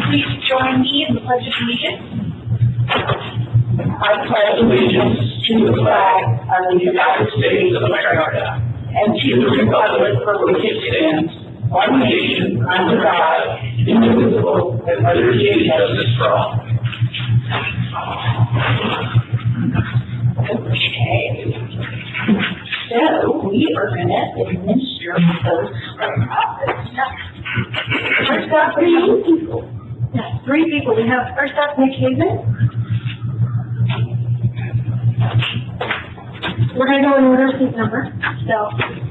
please join me in the Pledge of Allegiance? I pledge allegiance to the flag of the United States of America and to the republic for which it stands, one nation, under God, indivisible, with liberty and justice for all. Okay. So we are going to administer those profits. First up, 3 people. Yes, 3 people. We have first up Nick Hazen. We're going to go in order of seat number. So,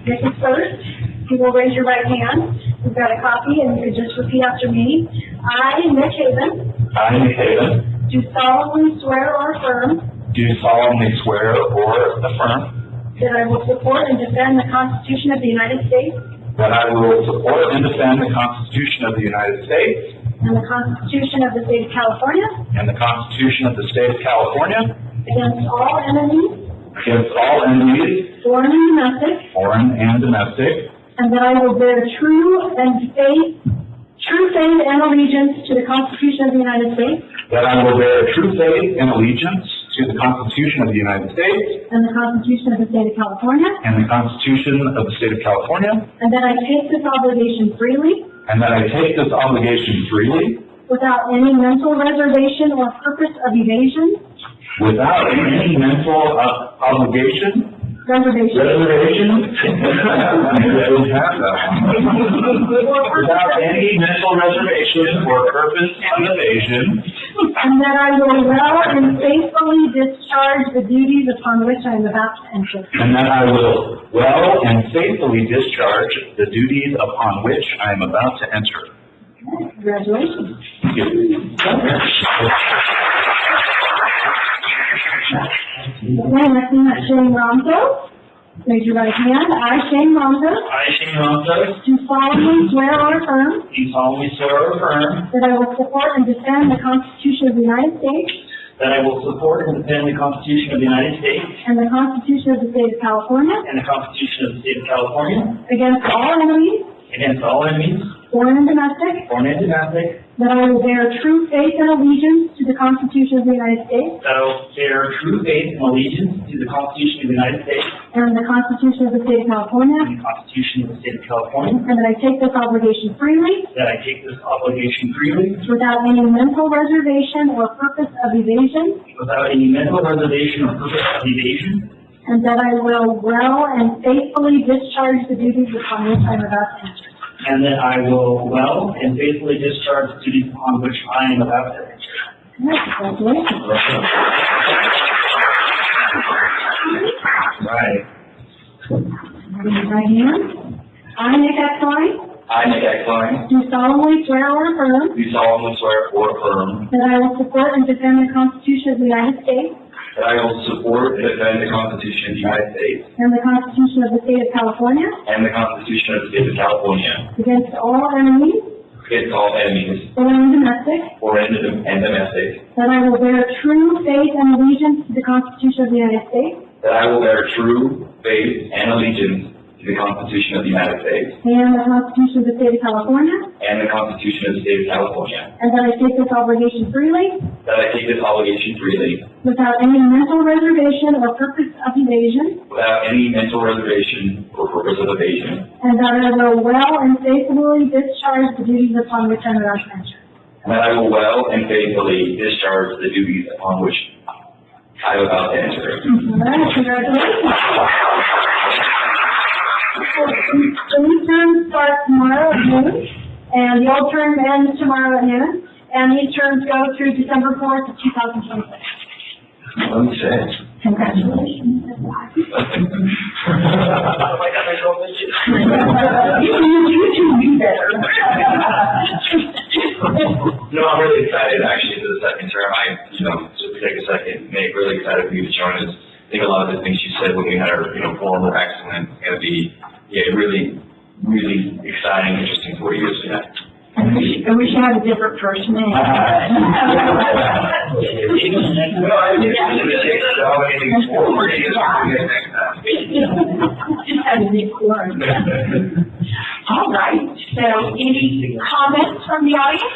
Nick is first. You will raise your right hand. We've got a copy, and you can just repeat after me. I, Nick Haven. I, Nick Haven. Do solemnly swear or affirm. Do solemnly swear or affirm. That I will support and defend the Constitution of the United States. That I will support and defend the Constitution of the United States. And the Constitution of the State of California. And the Constitution of the State of California. Against all enemies. Against all enemies. Foreign and domestic. Foreign and domestic. And that I will bear true faith and allegiance to the Constitution of the United States. That I will bear true faith and allegiance to the Constitution of the United States. And the Constitution of the State of California. And the Constitution of the State of California. And that I take this obligation freely. And that I take this obligation freely. Without any mental reservation or purpose of evasion. Without any mental obligation. Reservation? I don't have that one. Without any mental reservation or purpose of evasion. And that I will well and faithfully discharge the duties upon which I am about to enter. And that I will well and faithfully discharge the duties upon which I am about to enter. Congratulations. Thank you. Okay, next thing is Shane Ronco. Raise your right hand. I, Shane Ronco. I, Shane Ronco. Do solemnly swear or affirm. Do solemnly swear or affirm. That I will support and defend the Constitution of the United States. That I will support and defend the Constitution of the United States. And the Constitution of the State of California. And the Constitution of the State of California. Against all enemies. Against all enemies. Foreign and domestic. Foreign and domestic. That I will bear true faith and allegiance to the Constitution of the United States. That I will bear true faith and allegiance to the Constitution of the United States. And the Constitution of the State of California. And the Constitution of the State of California. And that I take this obligation freely. That I take this obligation freely. Without any mental reservation or purpose of evasion. Without any mental reservation or purpose of evasion. And that I will well and faithfully discharge the duties upon which I am about to enter. And that I will well and faithfully discharge the duties upon which I am about to enter. Congratulations. Right. Raise your right hand. I, Nick Klein. I, Nick Klein. Do solemnly swear or affirm. Do solemnly swear or affirm. That I will support and defend the Constitution of the United States. That I will support and defend the Constitution of the United States. And the Constitution of the State of California. And the Constitution of the State of California. Against all enemies. Against all enemies. Foreign and domestic. Foreign and domestic. That I will bear true faith and allegiance to the Constitution of the United States. That I will bear true faith and allegiance to the Constitution of the United States. And the Constitution of the State of California. And the Constitution of the State of California. And that I take this obligation freely. That I take this obligation freely. Without any mental reservation or purpose of evasion. Without any mental reservation or purpose of evasion. And that I will well and faithfully discharge the duties upon which I am about to enter. And that I will well and faithfully discharge the duties upon which I am about to enter. All right, congratulations. The new term starts tomorrow at noon, and the old term ends tomorrow at noon, and these terms go through December 4th of 2026. Let me say. Congratulations. You can do better. No, I'm really excited actually for the second term. Just to take a second, Nate, really excited for you to join us. I think a lot of the things you said when we had our, forum were excellent. It's going to be, really, really exciting, interesting 4 years. Yeah. I wish I had a different first name. Just had a big word. All right. So, any comments from the audience?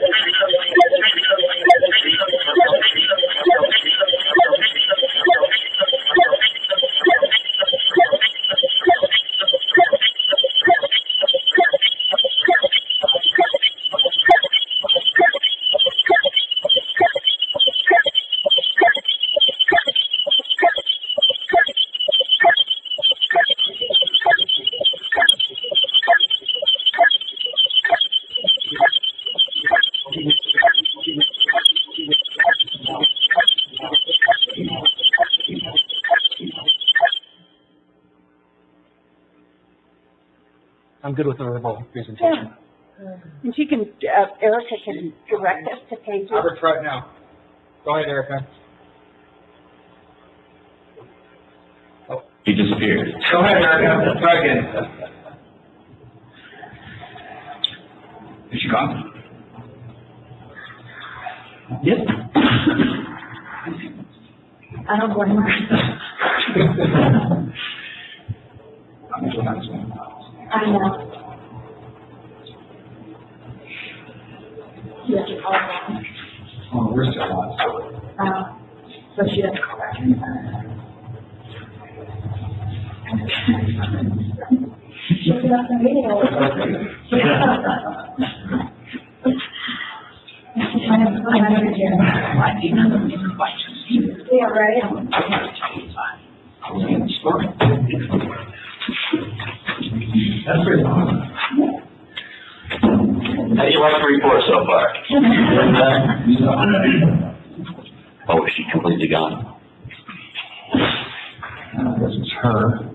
I'm good with the verbal presentation. And she can, Erica can direct us to pages. Robert's right now. Go ahead, Erica. He disappeared. Go ahead, Erica. Try again. Is she gone? Yes. I don't blame her. I know. You have to call back. Oh, we're still on. So she has to call back. enough for me. Yeah, right. That's pretty long. How do you like the report so far? Oh, is she completely gone? This is her.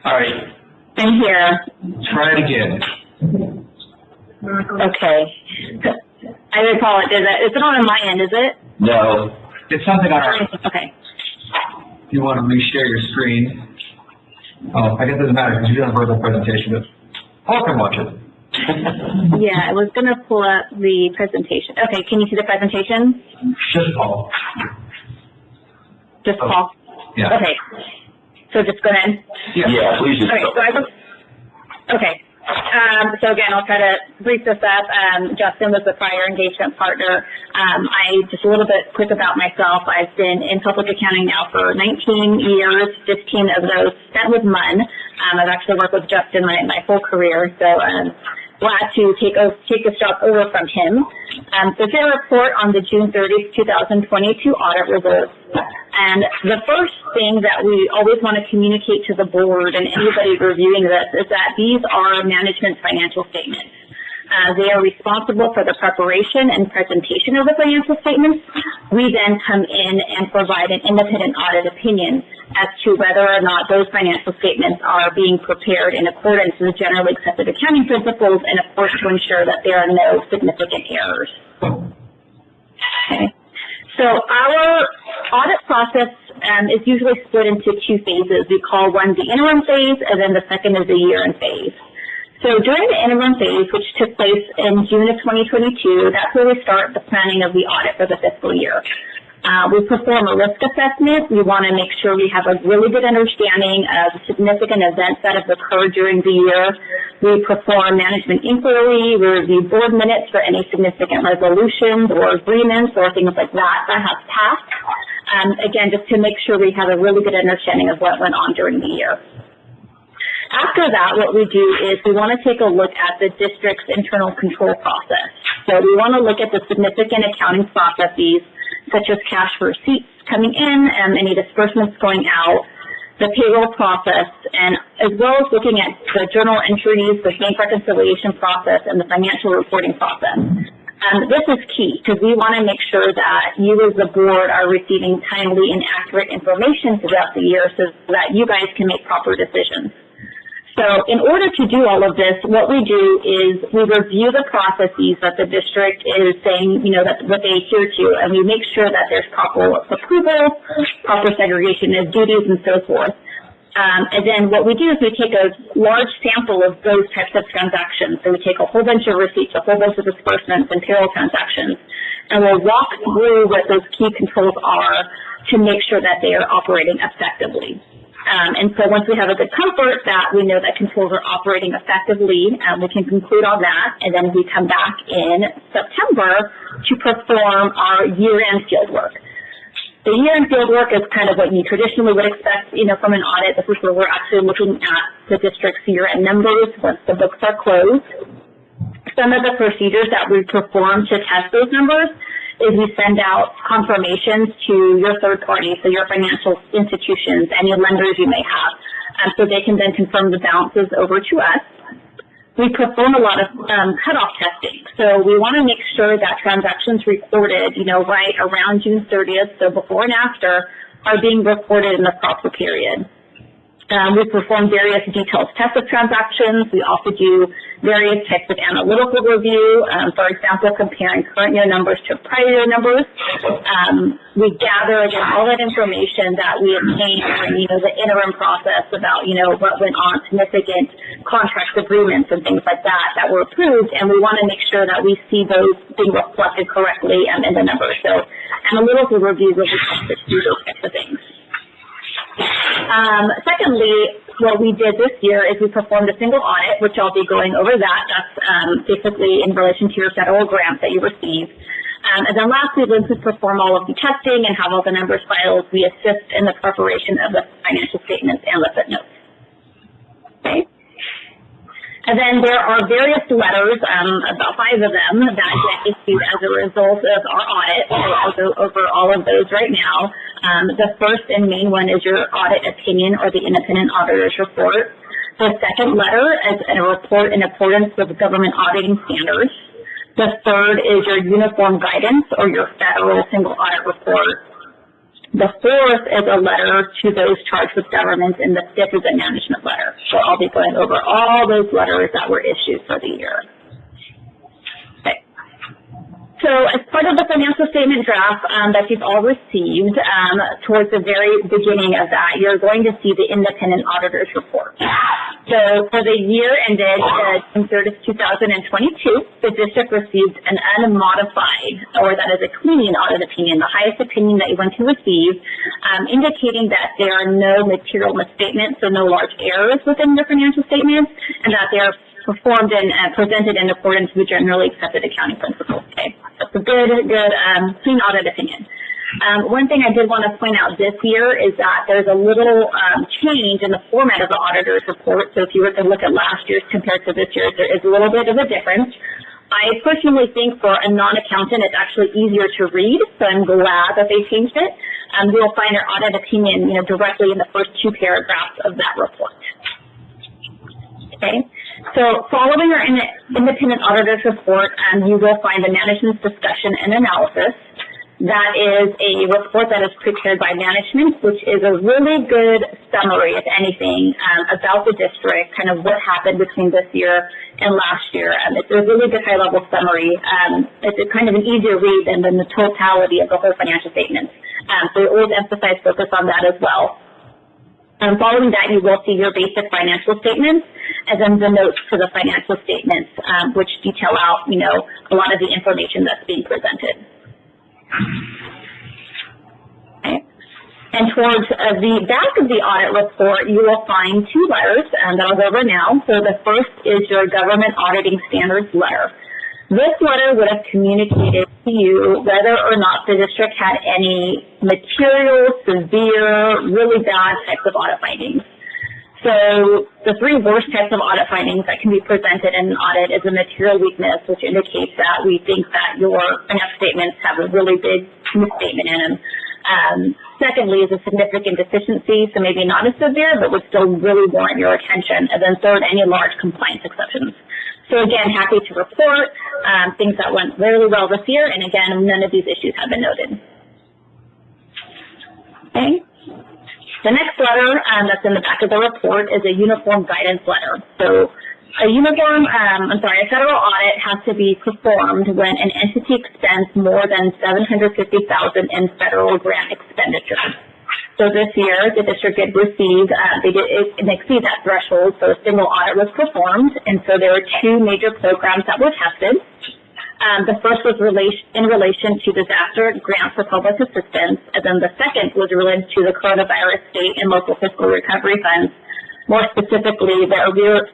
All right, I'm here. try it again. Okay. I apologize. Is it on my end, is it? No. It's something on our, Okay. if you want to reshare your screen. Oh, I guess it doesn't matter because you don't have a verbal presentation, but Paul can watch it. Yeah, I was gonna pull up the presentation. Okay, can you see the presentation? Just Paul. Just Paul? Yeah. Okay. So just go ahead. Yeah, please just Okay, go. okay. So again, I'll try to brief this up. Justin was the prior engagement partner. Just a little bit quick about myself. I've been in public accounting now for 19 years, 15 of those spent with MUN. I've actually worked with Justin my whole career, so glad to take this job over from him. So here's a report on the June 30th, 2022 audit results. And the first thing that we always want to communicate to the board and anybody reviewing this is that these are management's financial statements. They are responsible for the preparation and presentation of the financial statements. We then come in and provide an independent audit opinion as to whether or not those financial statements are being prepared in accordance with generally accepted accounting principles, and of course to ensure that there are no significant errors. Okay. So our audit process is usually split into two phases. We call one the interim phase, and then the second is the year-end phase. So during the interim phase, which took place in June of 2022, that's where we start the planning of the audit for the fiscal year. We perform a risk assessment. We want to make sure we have a really good understanding of significant events that have occurred during the year. We perform management inquiry. We review board minutes for any significant resolutions or agreements or things like that have passed. Again, just to make sure we have a really good understanding of what went on during the year. After that, what we do is we want to take a look at the district's internal control process. So we want to look at the significant accounting processes, such as cash receipts coming in and any disbursements going out, the payroll process, and as well as looking at the journal entries, the bank reconciliation process, and the financial reporting process. This is key because we want to make sure that you as the board are receiving timely and accurate information throughout the year so that you guys can make proper decisions. So in order to do all of this, what we do is we review the processes that the district is saying, that what they adhere to, and we make sure that there's proper approval, proper segregation of duties, and so forth. And then what we do is we take a large sample of those types of transactions. So we take a whole bunch of receipts, a whole bunch of disbursements and payroll transactions, and we'll walk through what those key controls are to make sure that they are operating effectively. And so once we have a good comfort that we know that controls are operating effectively, we can conclude on that, and then we come back in September to perform our year-end field work. The year-end field work is kind of what you traditionally would expect, from an audit. This is where we're actually looking at the district's year-end numbers once the books are closed. Some of the procedures that we perform to test those numbers is we send out confirmations to your third party, so your financial institutions, any lenders you may have, so they can then confirm the balances over to us. We perform a lot of cutoff testing, so we want to make sure that transactions recorded, right around June 30th, so before and after, are being reported in the proper period. We perform various detailed tests of transactions. We also do various types of analytical review, for example, comparing current year numbers to prior year numbers. We gather, again, all that information that we obtained during, the interim process about, what went on, significant contract agreements and things like that were approved, and we want to make sure that we see those being reflected correctly in the numbers. So analytical review really helps us do those types of things. Secondly, what we did this year is we performed a single audit, which I'll be going over that. That's basically in relation to your federal grant that you receive. And then lastly, once we perform all of the testing and have all the numbers filed, we assist in the preparation of the financial statements and the footnotes. Okay. And then there are various letters, about 5 of them, that get issued as a result of our audit. So I'll go over all of those right now. The first and main one is your audit opinion or the independent auditor's report. The second letter is a report in accordance with government auditing standards. The third is your uniform guidance or your federal single audit report. The fourth is a letter to those charged with government, and the fifth is a management letter. So I'll be going over all those letters that were issued for the year. Okay. So as part of the financial statement draft that you've all received, towards the very beginning of that, you're going to see the independent auditor's report. So for the year ended June 30th, 2022, the district received an unmodified, or that is a clean audit opinion, the highest opinion that you're going to receive, indicating that there are no material misstatements, so no large errors within the financial statements, and that they are performed and presented in accordance with generally accepted accounting principles. Okay, that's a good clean audit opinion. One thing I did want to point out this year is that there's a little change in the format of the auditor's report. So if you were to look at last year's compared to this year's, there is a little bit of a difference. I personally think for a non-accountant, it's actually easier to read, so I'm glad that they changed it. You'll find our audit opinion, directly in the first 2 paragraphs of that report. Okay. So following our independent auditor's report, you will find the management's discussion and analysis. That is a report that is prepared by management, which is a really good summary, if anything, about the district, kind of what happened between this year and last year. It's a really good high-level summary. It's kind of an easier read than the totality of the whole financial statements. So we always emphasize focus on that as well. Following that, you will see your basic financial statements, and then the notes to the financial statements, which detail out, a lot of the information that's being presented. Okay. And towards the back of the audit report, you will find 2 letters that I'll go over now. So the first is your government auditing standards letter. This letter would have communicated to you whether or not the district had any material, severe, really bad types of audit findings. So the 3 worst types of audit findings that can be presented in an audit is a material weakness, which indicates that we think that your financial statements have a really big misstatement in them. Secondly is a significant deficiency, so maybe not as severe, but would still really warrant your attention. And then third, any large compliance exceptions. So again, happy to report things that went really well this year, and again, none of these issues have been noted. Okay. The next letter that's in the back of the report is a uniform guidance letter. So a federal audit has to be performed when an entity expends more than $750,000 in federal grant expenditures. So this year, the district did receive, it exceeded that threshold, so a single audit was performed, and so there were 2 major programs that were tested. The first was in relation to disaster grants for public assistance, and then the second was related to the coronavirus state and local fiscal recovery funds. More specifically, the Arrearages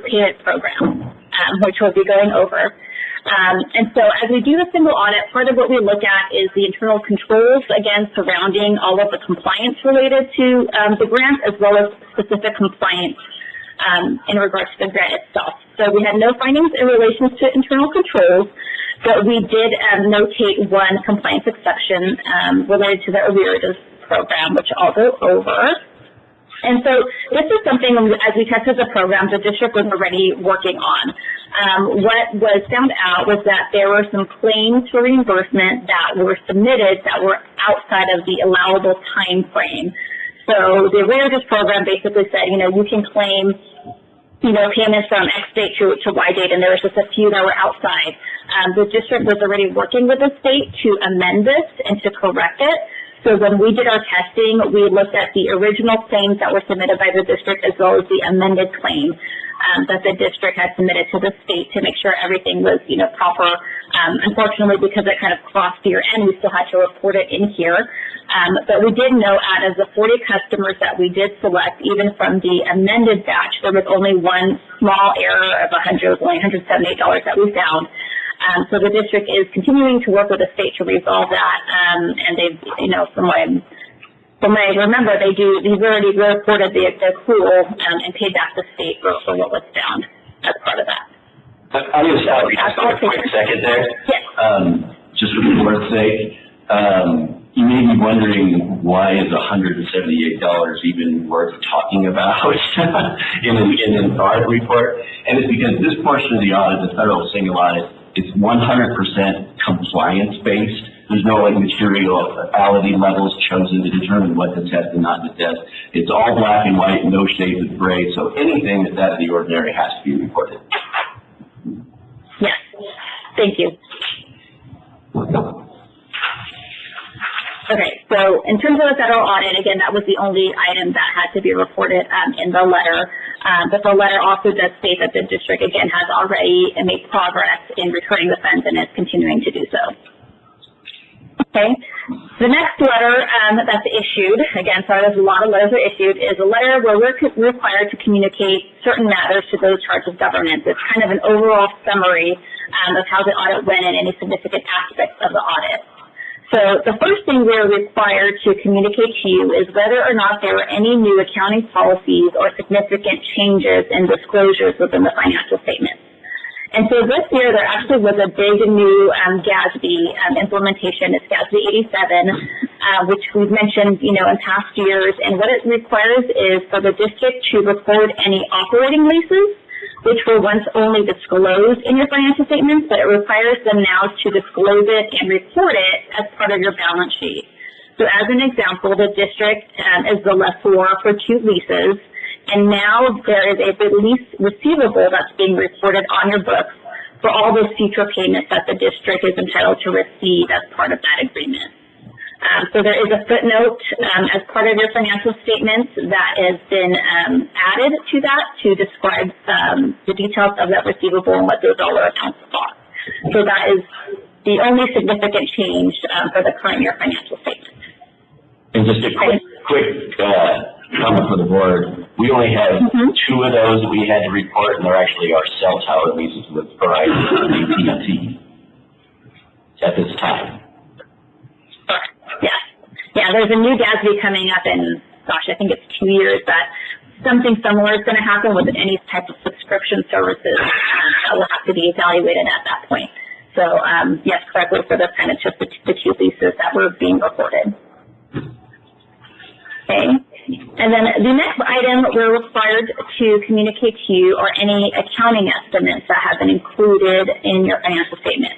Payment Program, which we'll be going over. And so as we do the single audit, part of what we look at is the internal controls, again, surrounding all of the compliance related to the grant, as well as specific compliance in regards to the grant itself. So we had no findings in relation to internal controls, but we did notate 1 compliance exception related to the Arrearages program, which I'll go over. And so this is something, as we tested the program, the district was already working on. What was found out was that there were some claims for reimbursement that were submitted that were outside of the allowable time frame. So the Arrearages program basically said, you can claim, payments from X date to Y date, and there was just a few that were outside. The district was already working with the state to amend this and to correct it. So when we did our testing, we looked at the original claims that were submitted by the district as well as the amended claim that the district had submitted to the state to make sure everything was, proper. Unfortunately, because it kind of crossed year end, we still had to report it in here. But we did note out of the 40 customers that we did select, even from the amended batch, there was only one small error of only $178 that we found. So the district is continuing to work with the state to resolve that, and they've, from what I remember, they've already reported the accrual and paid back the state for what was found as part of that. I'm going to stop you just for a quick second there. Yes. Just for the board's sake, you may be wondering why is $178 even worth talking about in an audit report, and it's because this portion of the audit, the federal single audit, is 100% compliance-based. There's no materiality levels chosen to determine what to test and not to test. It's all black and white, no shades of gray, so anything that's out of the ordinary has to be reported. Yes, thank you. Okay, so in terms of the federal audit, again, that was the only item that had to be reported in the letter. But the letter also does state that the district, again, has already made progress in returning the funds and is continuing to do so. Okay, the next letter that's issued, again, sorry, there's a lot of letters that are issued, is a letter where we're required to communicate certain matters to those charged with governance. It's kind of an overall summary of how the audit went and any significant aspects of the audit. So the first thing we're required to communicate to you is whether or not there were any new accounting policies or significant changes in disclosures within the financial statements. And so this year there actually was a big new GASB implementation. It's GASB 87, which we've mentioned, in past years. And what it requires is for the district to record any operating leases, which were once only disclosed in your financial statements, but it requires them now to disclose it and report it as part of your balance sheet. So as an example, the district is the lessor for 2 leases, and now there is a lease receivable that's being reported on your books for all those future payments that the district is entitled to receive as part of that agreement. So there is a footnote as part of your financial statements that has been added to that to describe the details of that receivable and what those dollar amounts are. So that is the only significant change for the current year financial statement. And just a quick comment for the board. We only have 2 of those that we had to report, and they're actually our cell tower leases with Verizon and AT&T at this time. Yeah, there's a new GASB coming up in, I think it's 2 years, that something similar is going to happen with any type of subscription services that will have to be evaluated at that point. So, yes, correctly, for this kind of just the 2 leases that were being reported. Okay, and then the next item we're required to communicate to you are any accounting estimates that have been included in your financial statements.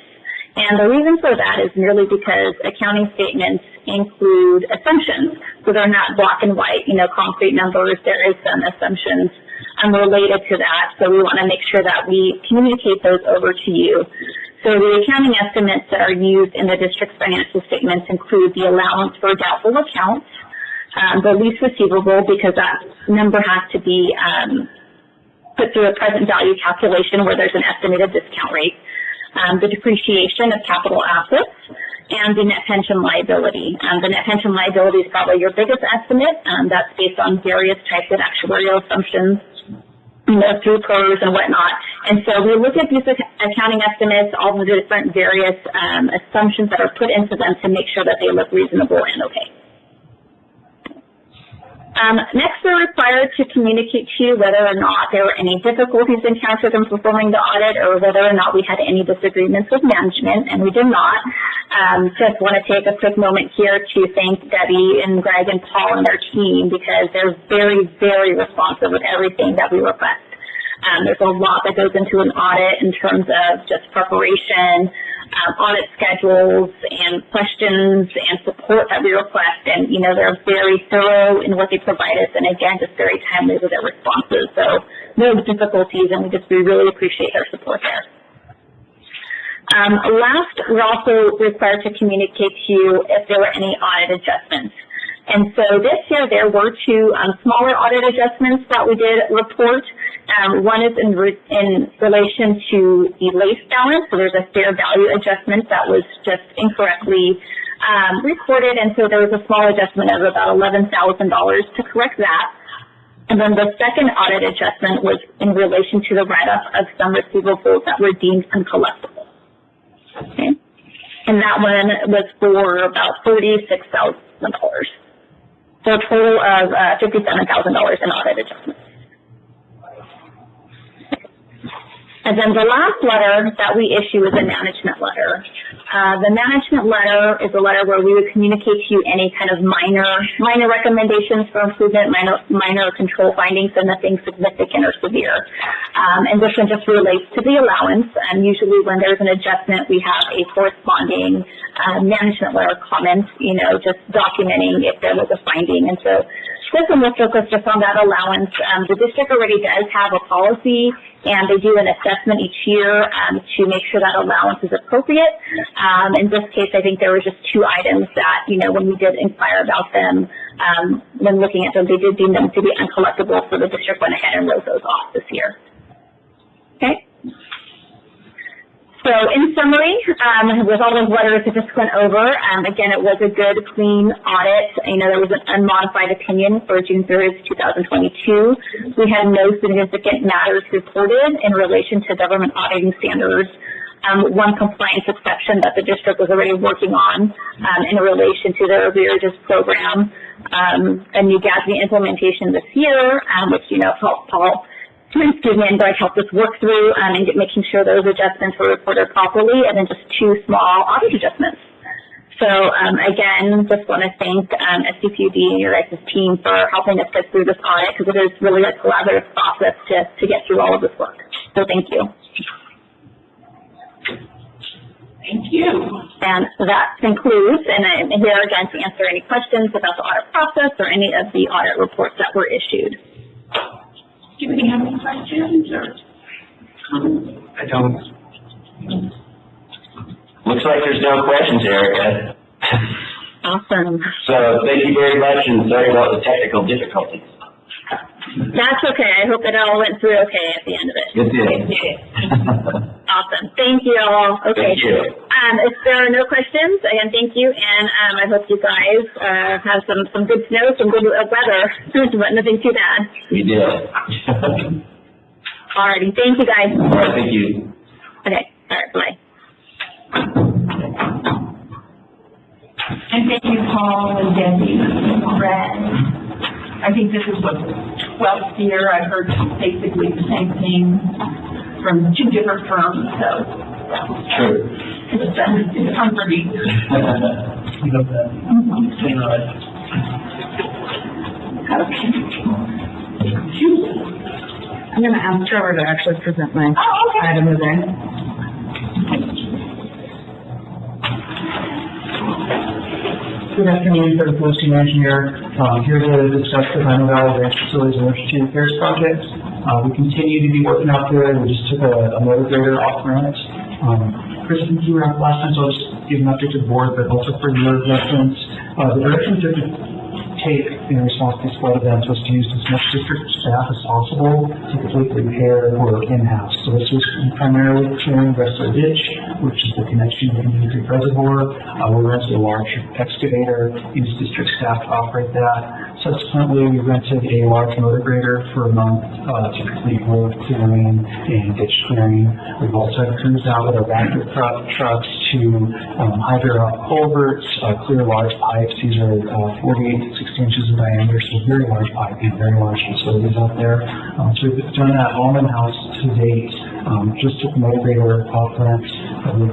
And the reason for that is merely because accounting statements include assumptions. So they're not black and white, concrete numbers. There is some assumptions related to that. So we want to make sure that we communicate those over to you. So the accounting estimates that are used in the district's financial statements include the allowance for doubtful accounts, the lease receivable, because that number has to be put through a present value calculation where there's an estimated discount rate. The depreciation of capital assets, and the net pension liability. The net pension liability is probably your biggest estimate. That's based on various types of actuarial assumptions, through PERS and whatnot. And so we look at these accounting estimates, all the different various assumptions that are put into them to make sure that they look reasonable and okay. Next, we're required to communicate to you whether or not there were any difficulties encountered in performing the audit or whether or not we had any disagreements with management, and we did not. Just want to take a quick moment here to thank Debbie and Greg and Paul and their team because they're very, very responsive with everything that we request. There's a lot that goes into an audit in terms of just preparation, audit schedules and questions and support that we request, and they're very thorough in what they provide us, and again just very timely with their responses. So no difficulties, and we really appreciate their support there. Last, we're also required to communicate to you if there were any audit adjustments. And so this year there were 2 smaller audit adjustments that we did report. One is in relation to the LACE balance. So there's a fair value adjustment that was just incorrectly reported, and so there was a small adjustment of about $11,000 to correct that. And then the second audit adjustment was in relation to the write-up of some receivables that were deemed uncollectible. Okay? And that one was for about $36,000. So a total of $57,000 in audit adjustments. And then the last letter that we issue is a management letter. The management letter is a letter where we would communicate to you any kind of minor recommendations for improvement, minor control findings, and nothing significant or severe. And this one just relates to the allowance. And usually when there's an adjustment, we have a corresponding management letter comment, just documenting if there was a finding. And so this one will focus just on that allowance. The district already does have a policy, and they do an assessment each year to make sure that allowance is appropriate. In this case, I think there were just two items that, when we did inquire about them, when looking at them, they did deem them to be uncollectible, so the district went ahead and wrote those off this year. Okay? So in summary, with all those letters I just went over, again, it was a good, clean audit. There was an unmodified opinion for June 3rd, 2022. We had no significant matters reported in relation to government auditing standards. One compliance exception that the district was already working on in relation to their arrearages program, a new GASB implementation this year, which, helped Paul and Greg helped us work through and making sure those adjustments were reported properly, and then just two small audit adjustments. So again, just want to thank SCPUD and your guys' team for helping us get through this audit, because it is really a collaborative process to get through all of this work. So thank you. Thank you. And that concludes, and I'm here again to answer any questions about the audit process or any of the audit reports that were issued. Do we have any questions or comments? I don't. Looks like there's no questions, Erica. Awesome. So thank you very much, and sorry about the technical difficulties. That's okay. I hope it all went through okay at the end of it. It did. Awesome. Thank you all. Okay. Thank you. If there are no questions, again, thank you, and I hope you guys have some good snow, some good weather, but nothing too bad. We did. Alrighty. Thank you, guys. All right, thank you. Okay. All right. Bye. And thank you, Paul and Debbie and Brad. I think this is what, 12th year I've heard basically the same thing from two different firms, so True. it's comforting. I'm going to ask Trevor to actually present my item today. Good afternoon, for the posting engineer. Here to discuss the Pine Valley Ranch Facilities Emergency Repairs Project. We continue to be working out there. We just took a motor grader off rent. Chris, I think you were out last time, so I'll just give an update to the board, but also for your reference. The directions that we take in response to these flood events was to use as much district staff as possible to completely repair work in-house. So this was primarily clearing the rest of the ditch, which is the connection to the Indian Creek Reservoir. We rented a large excavator, used district staff to operate that. Subsequently, we rented a large motor grader for a month to complete road clearing and ditch clearing. We've also had crews out with our backer trucks to hydro out culverts, clear large pipes. These are 48 to 60 inches in diameter, so very large piping, very large facilities out there. So we've done that all in-house to date. Just took the motor grader off rent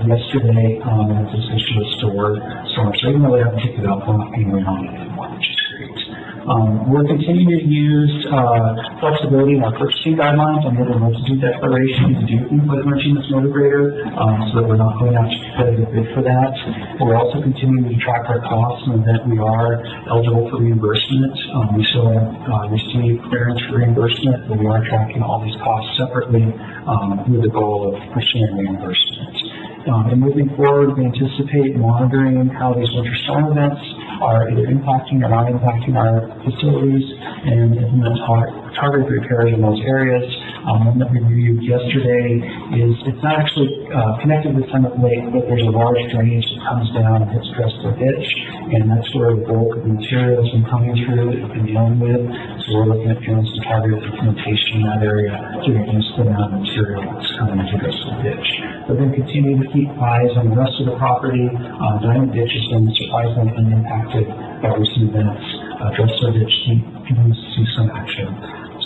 yesterday, and it's essentially a store. So even though they haven't picked it up, we're not being on it anymore, which is great. We're continuing to use flexibility in our purchasing guidelines on whether to do declaration to do things like merging this motor grader, so that we're not going out to competitive bid for that. We're also continuing to track our costs and that we are eligible for reimbursement. We still haven't received clearance for reimbursement, but we are tracking all these costs separately with the goal of pursuing reimbursement. And moving forward, we anticipate monitoring how these winter storm events are either impacting or not impacting our facilities and implement targeted repairs in those areas. One that we reviewed yesterday is, it's not actually connected to the Summit Lake, but there's a large drainage that comes down and hits Crystal Ditch, and that's where the bulk of the material has been coming through and been dealing with. So we're looking at doing some targeted implementation in that area to reduce the amount of material that's coming into Crystal Ditch. But then continue to keep eyes on the rest of the property. Diamond Ditch has been surprisingly unimpacted by recent events. Crystal Ditch continues to see some action.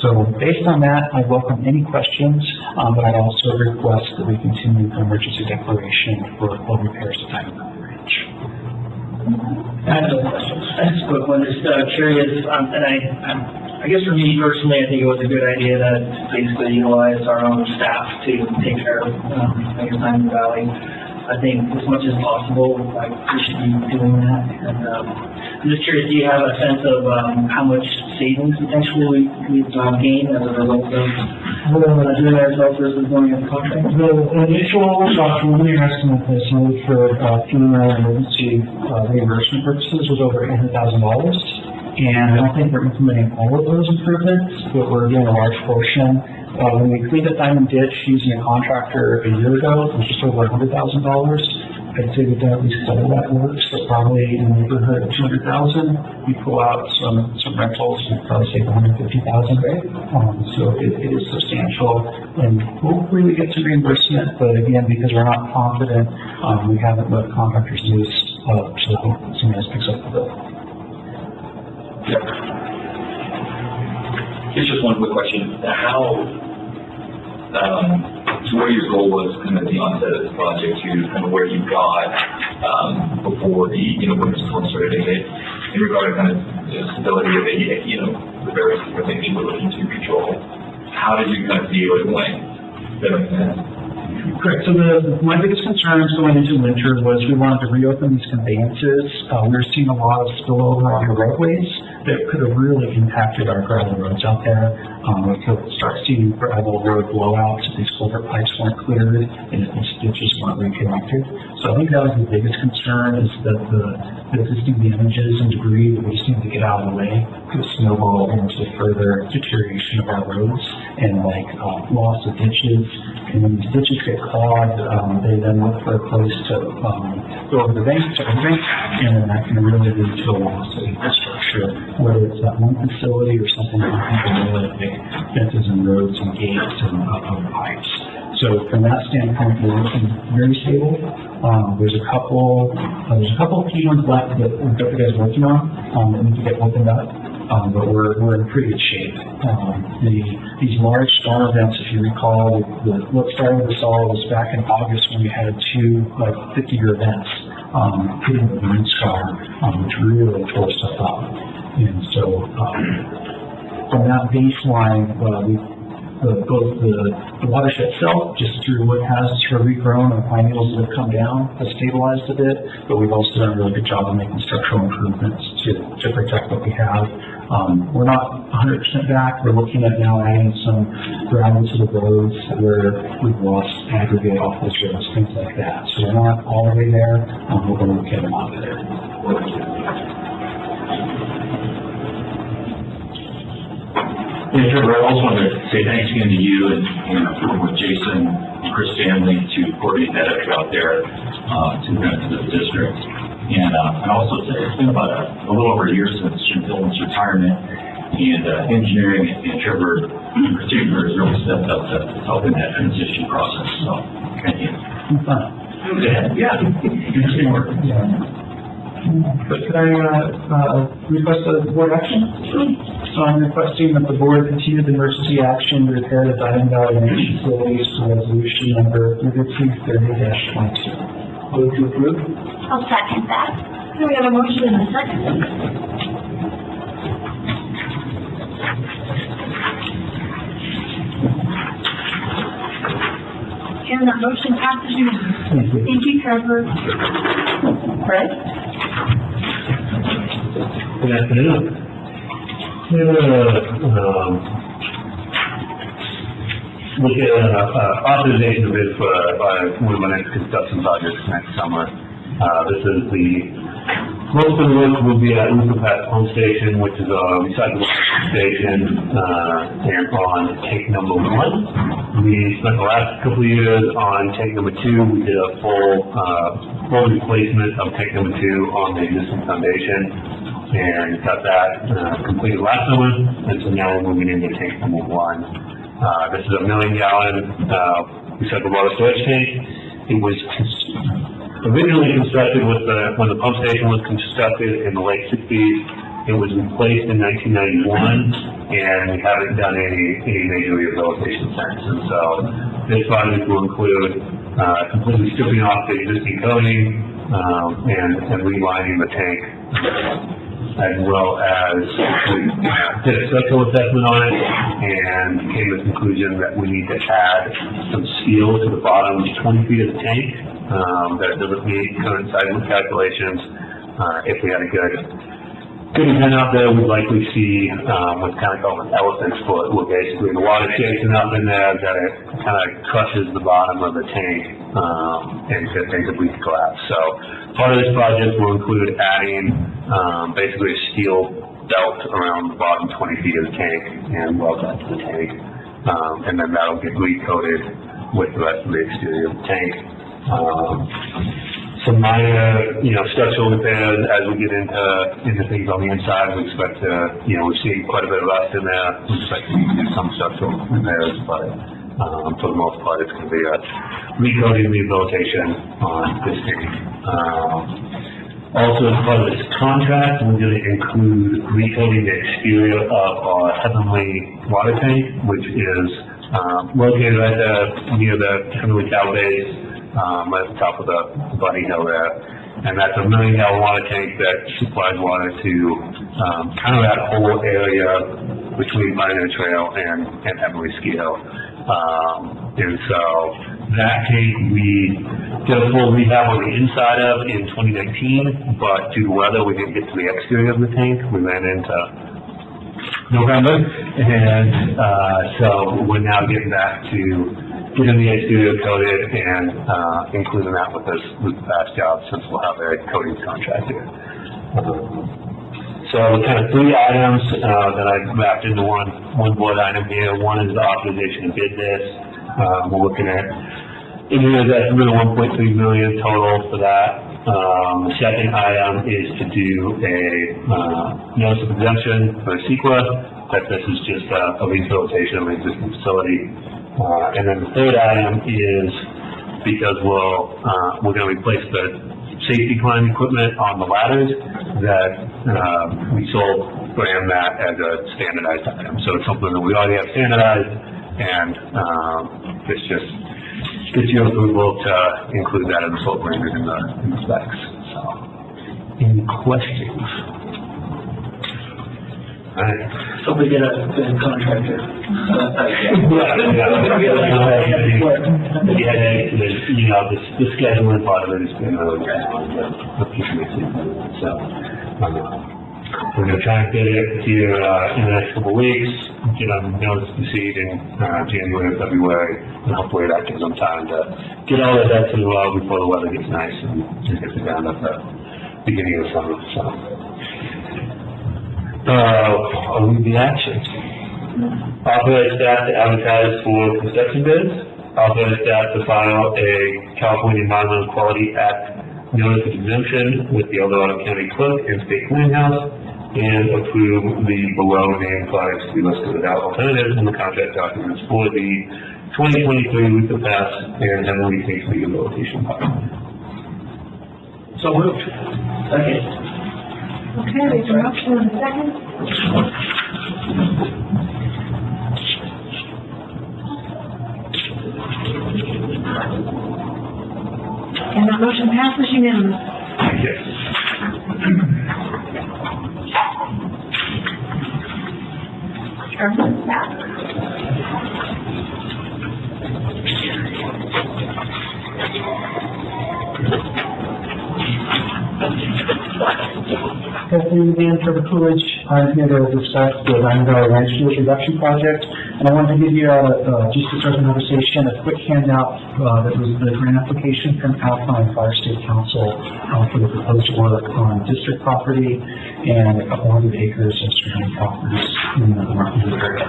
So based on that, I welcome any questions, but I also request that we continue the emergency declaration for all repairs to Diamond Branch. I have no questions. I just a quick one, just curious, and I guess for me personally, I think it was a good idea to basically utilize our own staff to take care of, Diamond Valley. I think as much as possible, like, we should be doing that. And I'm just curious, do you have a sense of how much savings potentially we've gained as a result of doing it ourselves versus going into contract? The initial preliminary estimate is for FEMA emergency reimbursement purposes was over $800,000. And I don't think we're implementing all of those improvements, but we're doing a large portion. When we cleaned up Diamond Ditch using a contractor a year ago, it was just over $100,000. I'd say we've done at least double that work, so probably in the neighborhood of $200,000. We pull out some rentals, we'd probably save $150,000. So it is substantial, and hopefully we get some reimbursement. But again, because we're not confident, we haven't let contractors loose so someone else picks up the bill. Here's just one quick question. So what your goal was kind of at the onset of this project to kind of where you got before the, when the storm started to hit in regard to kind of the stability of the, the various different things you were looking to control. How did you kind of see what it went? Does that make sense? Correct. So my biggest concerns going into winter was we wanted to reopen these conveyances. We were seeing a lot of spillover on the roadways that could have really impacted our gravel roads out there. We could start seeing gravel road blowouts if these culvert pipes weren't cleared and if these ditches weren't reconnected. So I think that was the biggest concern, is that the existing damages and debris that we just need to get out of the way could snowball into further deterioration of our roads and loss of ditches. And when these ditches get clogged, they then look for a place to go over the bank, and then that can really lead to a loss of infrastructure, whether it's that one facility or something that can really like fences and roads and gates and other pipes. So from that standpoint, we're looking very stable. There's a couple key ones left that we've got the guys working on that need to get opened up. But we're in pretty good shape. These large storm events, if you recall, what started this all was back in August when we had two 50-year events hitting the wind scar, which really tore stuff up. And so from that baseline, both the watershed itself, just through what has sort of regrown and pine needles that have come down, has stabilized a bit, but we've also done a really good job of making structural improvements to protect what we have. We're not 100% back. We're looking at now adding some gravel to the roads where we've lost aggregate off those roads, things like that. So we're not all the way there. We're going to get them out of there. Yeah, Trevor, I also wanted to say thanks again to you and working with Jason and Chris Stanley to coordinate that effort out there to the district. And also, it's been about a little over a year since Jim Dillon's retirement, and engineering and Trevor in particular has really stepped up to help in that transition process. So, thank you. Yeah. Interesting work. Yeah. But could I request a board action? So I'm requesting that the board continue the emergency action to repair the Diamond Valley Range facilities for resolution number 3230-22. Move to approve. I'll second that. We have a motion and a second. And that motion passes unanimously. Thank you, Trevor. Fred? Good afternoon. Look at authorization of bid for one of my next construction projects next summer. This is the Most of the work will be at Lucapat Pump Station, which is a recyclable station, and on tank number 1. We spent the last couple of years on tank number 2. We did a full replacement of tank number 2 on the existing foundation, and got that completed last summer, and so now we're moving into tank number 1. This is a 1 million gallon recyclable water storage tank. It was originally constructed when the pump station was constructed in the late 60s. It was replaced in 1991, and we haven't done any major rehabilitation since. And so this project will include completely stripping off the existing coating and relining the tank, as well as we did a structural assessment on it and came to the conclusion that we need to add some steel to the bottom 20 feet of the tank. That doesn't meet current seismic calculations. If we had a good event out there, we'd likely see what's kind of called an elephant's foot, where basically the water chasing up in there, that it kind of crushes the bottom of the tank and things that we could collapse. So part of this project will include adding basically a steel belt around the bottom 20 feet of the tank and weld that to the tank. And then that'll get recoated with the rest of the exterior of the tank. Some minor, structural repairs as we get into things on the inside. We expect to, we're seeing quite a bit of rust in there. We expect to do some structural repairs, but for the most part, it's going to be a recoating rehabilitation on this tank. Also, as part of this contract, we're going to include recoating the exterior of our Heavenly water tank, which is located right there near the Heavenly Cow base. Right at the top of the Bunny Hill there. And that's a 1 million gallon water tank that supplies water to kind of that whole area between Pioneer Trail and Heavenly Ski Hill. And so that tank we did a full rehab on the inside of in 2019, but due to weather we didn't get to the exterior of the tank. We ran into November, and so we're now getting back to getting the exterior coated and including that with this past job, since we'll have a coatings contract here. So kind of 3 items that I wrapped into one board item here. One is the authorization to bid this. We're looking at engineer's estimate of $1.3 million total for that. The second item is to do a notice of exemption for CEQA, that this is just a rehabilitation of an existing facility. And then the third item is because we're going to replace the safety climb equipment on the ladders that we sold brand that as a standardized item. So it's something that we already have standardized, and it's just gets your approval to include that as a sole branded in the specs. So, any questions? All right. So we get a good contractor. The scheduling part of it has been really good. So, we're going to try and get it here in the next couple of weeks, get on notice to proceed in January or February, and hopefully that gives them time to get all of that to the well before the weather gets nice and gets it down at the beginning of the summer. So. The action. Authorize staff to advertise for construction bids. Authorize staff to file a California Environmental Quality Act notice of exemption with the El Dorado County Clerk and State Clearinghouse, and approve the below named products to be listed without alternatives in the contract documents for the 2023 Luther Pass and Heavenly Tank Rehabilitation Project. So moved. Second. Okay, there's a motion and a second. And that motion passes unanimously. Yes. Everyone's back. Kathleen again for the Coolidge. I'm here to discuss the Diamond Valley Ranch Fuels Reduction Project. And I wanted to give you, just to start the conversation, a quick handout that was the grant application from Alpine Fire State Council for the proposed work on district property and a couple hundred acres of surrounding properties in the Martinville area.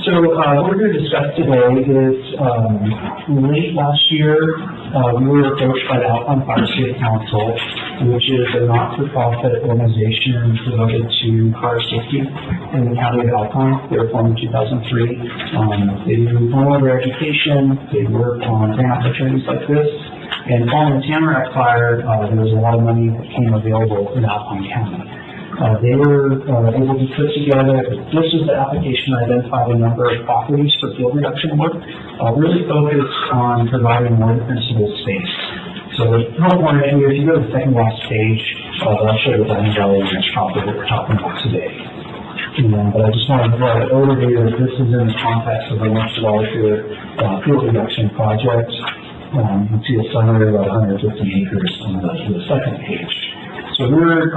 So what we're going to discuss today is late last year we were approached by the Alpine Fire State Council, which is a not-for-profit organization devoted to fire safety in the county of Alpine. They were formed in 2003. They do homeowner education. They work on grant opportunities like this. And following the Tamarack fire, there was a lot of money that came available in Alpine County. They were able to put together, this was the application that identified a number of properties for field reduction work, really focused on providing more defensible space. So if you go to the second last page, I'll show you the Diamond Valley Ranch property that we're talking about today. But I just wanted to provide an overview that this is in the context of a much larger field reduction project. You can see a summary of about 150 acres on the second page. So we're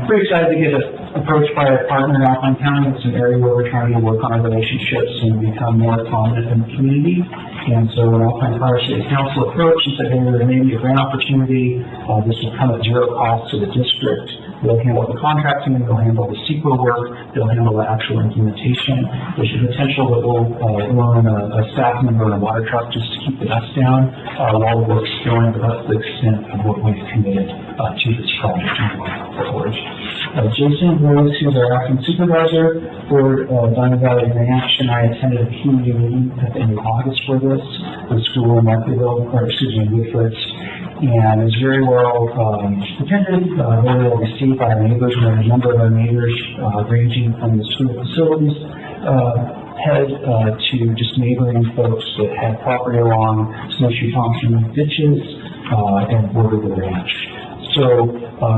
pretty excited to get approached by a partner in Alpine County. It's an area where we're trying to work on our relationships and become more prominent in the community. And so when Alpine Fire State Council approached and said, hey, there may be a grant opportunity, this will come at zero cost to the district. They'll handle the contracting, and they'll handle the CEQA work, they'll handle the actual implementation. There's a potential that we'll loan a staff member in a water truck just to keep the dust down while the work's going, but that's the extent of what we've committed to this project forward. Jason Rose, who's our acting supervisor for Diamond Valley Ranch, and I attended a community meeting at the end of August for this, the school in Woodford's, and it was very well attended, very well received by our neighbors. We had a number of our neighbors ranging from the school facilities head to just neighboring folks that had property along Snowshoe Thompson ditches and border the ranch. So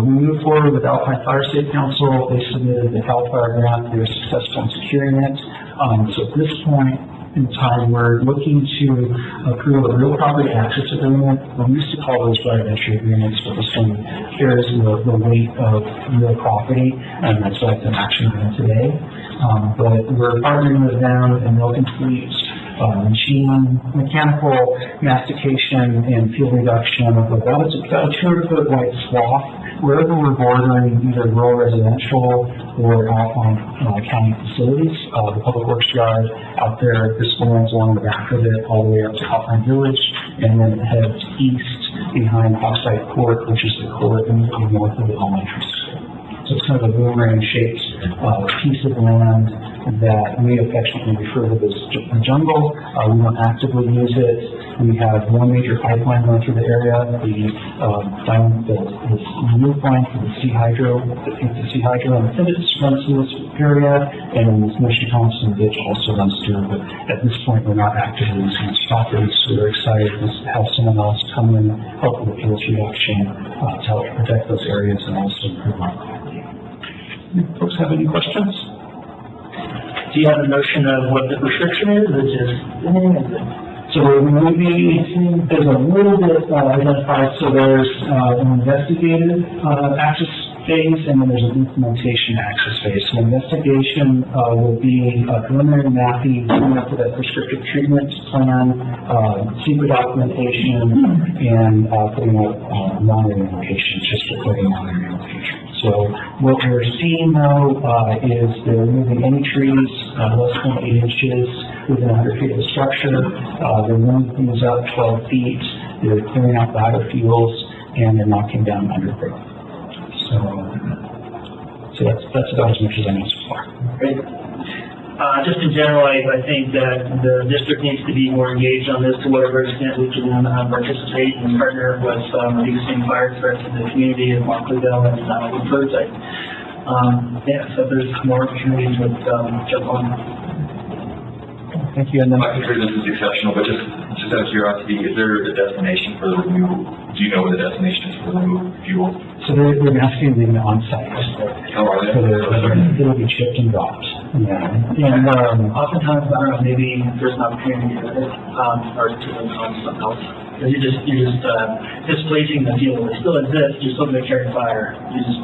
we moved forward with Alpine Fire State Council. They submitted the CAL FIRE grant. They were successful in securing it. So at this point in time, we're looking to approve a real property access agreement. We used to call those right of entry agreements, but this one carries the weight of real property, and that's why it's an action item today. But we're partnering with them, and they'll complete mechanical mastication and fuel reduction of about a 200-foot wide swath wherever we're bordering either rural residential or Alpine County facilities. The Public Works Yard out there, this runs along the back of it all the way up to Alpine Village, and then it heads east behind Hawkside Court, which is the court immediately north of the elementary school. So it's kind of a boomerang-shaped piece of land that we affectionately refer to as the jungle. We don't actively use it. We have one major pipeline running through the area, the new line for the Sea Hydro, and it runs through this area, and then this Snowshoe Thompson ditch also runs through, but at this point we're not actively using this property, so we're excited to have someone else come in, help with the fuels reduction, to help protect those areas and also improve our property. Folks have any questions? Do you have a notion of what the restriction is? It's just, so maybe there's a little bit identified. So there's an investigative access phase, and then there's an implementation access phase. So investigation will be preliminary mapping, coming up with a prescriptive treatment plan, secret documentation, and putting up monitoring locations, just recording monitoring locations. So what we're seeing though is they're removing any trees less than 8 inches within 100 feet of the structure. They're moving things up 12 feet. They're clearing out biofuels, and they're knocking down undergrowth. So that's about as much as I know so far. Great. Just in general, I think that the district needs to be more engaged on this to whatever extent we can participate and partner with reducing fire threats in the community of Markleydale and Woodford. So there's more opportunities with jump on. Thank you. And then, I think this is exceptional, but just out of curiosity, is there a destination for the removal? Do you know where the destination is for the removal fuel? so they're asking them on site. How are they? So it'll be chipped and dropped. Yeah. And, Oftentimes, I don't know, maybe there's an opportunity to or to on something else. You're just displacing the fuel. It still exists. You're still going to carry fire. You're just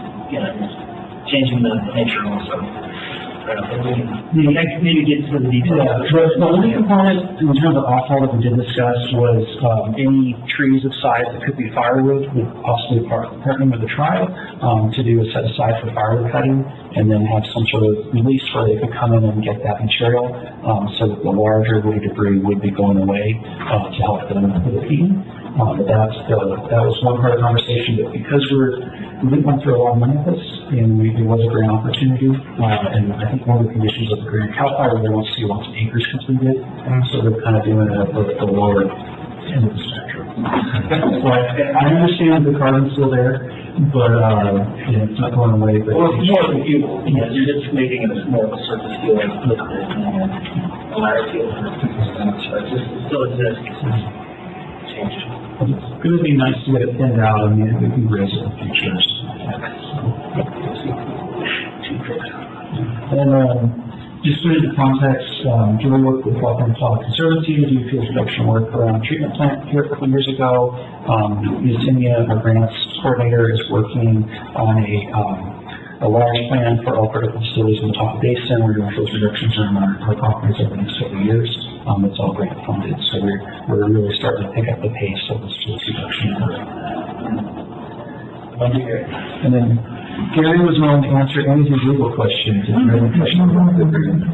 changing the nature also. Maybe get into the details. Yeah, the only component in terms of offal that we did discuss was any trees of size that could be firewood, with possibly partnering with the tribe to do a set aside for firewood cutting, and then have some sort of release where they could come in and get that material, so that the larger woody debris would be going away to help them with the heating. But that was one part of the conversation, that because we didn't went through a lot of money with this, and it was a grant opportunity, and I think one of the conditions of the grant, CAL FIRE, they want to see lots of acres completed, so they're kind of doing it at the lower end of the spectrum. So I understand the carbon's still there, but it's not going away. But well, it's more of a fuel. Yes, you're just making it more of a surface fuel and a lighter fuel. So it still exists. Change. It would be nice to get it thinned out, and maybe we can raise it in the future. And just to the context, do we work with California Public Conservancy? Do you field production work around a treatment plant here a couple years ago? Yesenia, our grants coordinator, is working on a large plan for all critical facilities in the Tahoe Basin. We're doing field reductions on our properties over the next several years. It's all grant funded, so we're really starting to pick up the pace of this field reduction work. And then Gary was willing to answer any of your legal questions. If you have any questions about the agreement.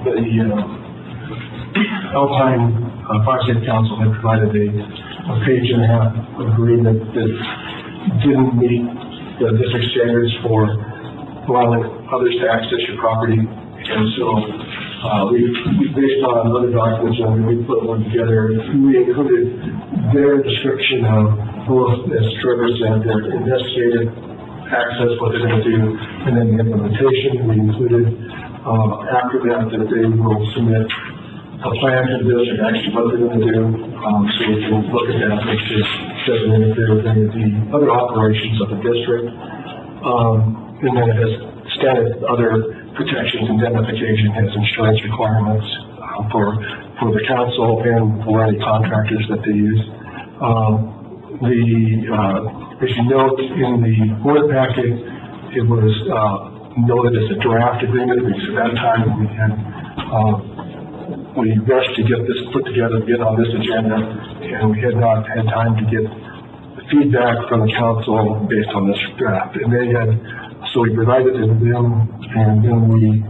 The Alpine Fire Safety Council had provided a page and a half agreement that didn't meet the district standards for allowing others to access your property. And so, we based on other documents, and we put one together, we included their description of both, as Trevor said, their investigative access, what they're going to do, and then the implementation. We included, after that they will submit a plan to the district, actually what they're going to do, so we can look at that, make sure it doesn't interfere with any of the other operations of the district. And then it has standard other protections, indemnification, has insurance requirements for the council and for any contractors that they use. As you note in the board packet, it was noted as a draft agreement, because at that time we rushed to get this put together, get on this agenda, and we had not had time to get feedback from the council based on this draft. And they had, so we provided it to them, and then we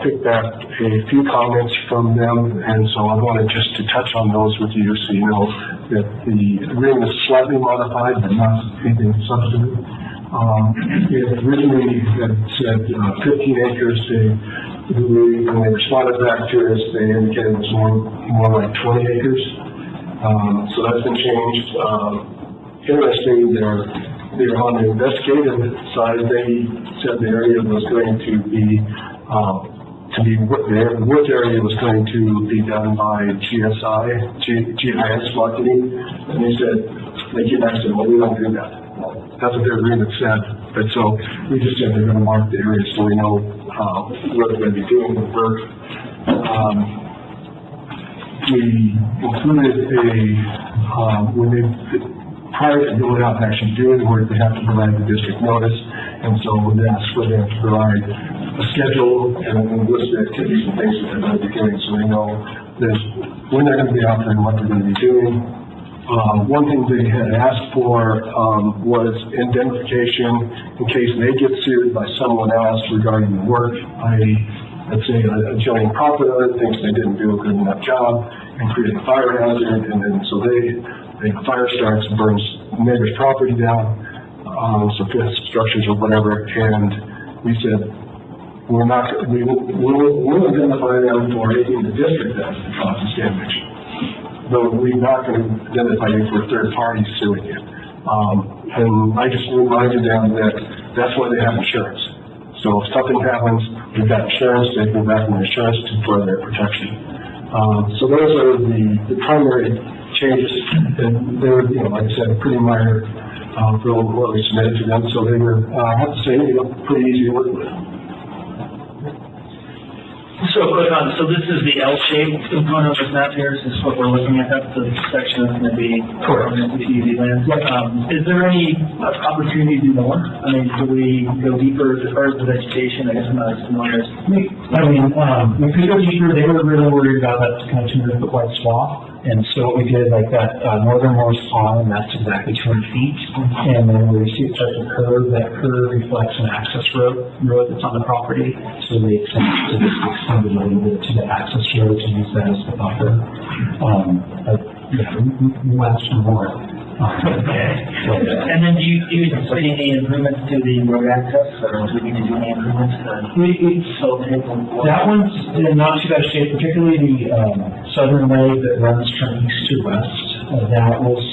picked back a few comments from them, and so I wanted just to touch on those with you, so you know that the agreement is slightly modified, but not anything substantive. It originally had said 15 acres. When they responded back to us, they indicated it was more like 20 acres. So that's been changed. Interesting, they're on the investigative side. They said the area was going to be the work area was going to be done by GIS marketing, and they said, they came back and said, well, we don't do that. That's what their agreement said, but so we just said they're going to mark the area so we know what they're going to be doing the work. We included prior to going out and actually doing the work, they have to provide the district notice, and so we asked for them to provide a schedule and a list of activities and things that they're going to be doing, so we know that when they're going to be out there and what they're going to be doing. One thing they had asked for was indemnification in case they get sued by someone else regarding the work. Let's say a adjoining property owner thinks they didn't do a good enough job and created a fire hazard, and then so the fire starts and burns neighbor's property down, so fence structures or whatever, and we said, we'll identify them for anything the district does that causes damage. Though we're not going to identify them for third parties suing it. And I just reminded them that that's why they have insurance. So if something happens, we've got insurance, they go back on insurance for their protection. So those are the primary changes, and they were, like I said, pretty minor for what we submitted to them. So they were, I have to say, pretty easy to work with. So quick on, so this is the L-shaped component of this map here, this is what we're looking at, that's the section that's gonna be permanent easy land. Is there any opportunity to do more? I mean, do we go deeper as far as the vegetation? I guess I'm not as familiar. We could go deeper. They were really worried about that kind of 200-foot wide swath. And so what we did, like that northernmost pond, that's exactly 200 feet. And then we see it starts to curve. That curve reflects an access road that's on the property. So they extended a little bit to the access road to use that as the buffer. We'll ask for more. And then do you anticipate any improvements to the road access, or do we need to do any improvements to that one's in not too bad shape, particularly the southern leg that runs from east to west. That was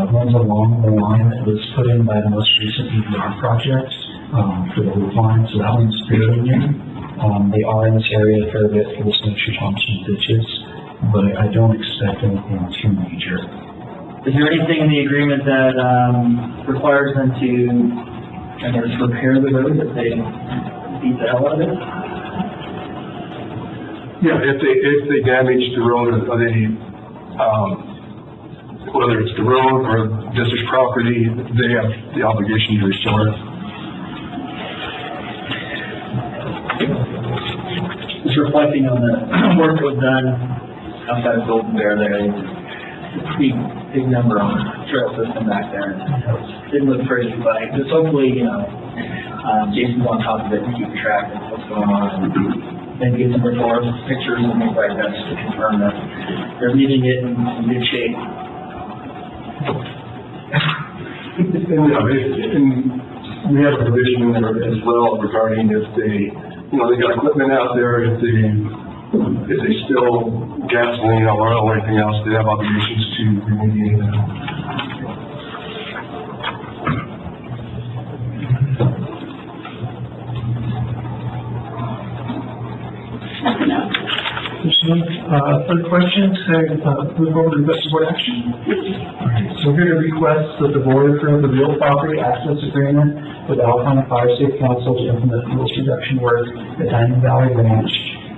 runs along the line that was put in by the most recent AD-HOC project for the roof line, so that one's fairly new. They are in this area a fair bit for the Snowshoe Thompson ditches, but I don't expect anything too major. Is there anything in the agreement that requires them to, I guess, repair the road if they beat the hell out of it? Yeah, if they damage the road, or they, whether it's the road or district property, they have the obligation to restore it. Just reflecting on the work that was done outside of Golden Bear there. Pretty big number on the trail system back there. Didn't look pretty, but just hopefully, Jason's on top of it and keep track of what's going on. And get some reports, pictures, and things like that to confirm that they're leaving it in good shape. And we have a provision in there as well regarding if they, they got equipment out there, if they spill gasoline or oil or anything else, they have obligations to remediate that. Further questions? Move over to request board action. All right, so we're going to request that the board approve the real property access agreement with Alpine Fire Safe Council to implement fuel reduction work at Diamond Valley Ranch,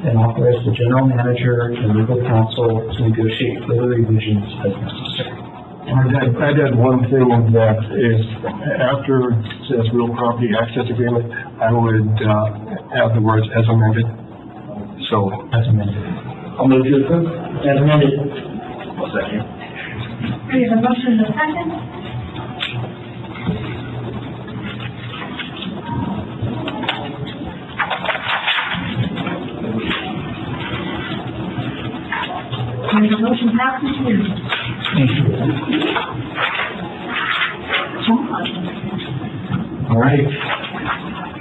and authorize the general manager and legal counsel to negotiate further revisions as necessary. I'd add one thing that is, after it says real property access agreement, I would add the words as amended. So, as amended. I'll move to approve. As amended. I'll second. We have a motion and a second. And the motion passes unanimously. Thank you. All right.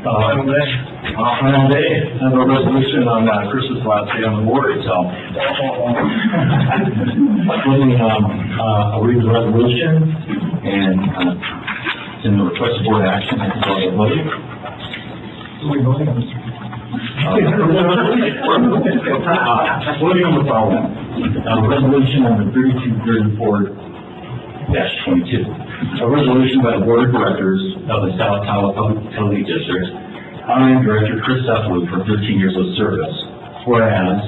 Final day. I have a resolution on Chris's last day on the board, so. I'll read the resolution and it's in the request board action. I can tell you what it is. Voting on the following. Resolution number 3234-22. A resolution by the Board of Directors of the South Tahoe Public Utility District honoring Director Chris Seflu for 13 years of service. Whereas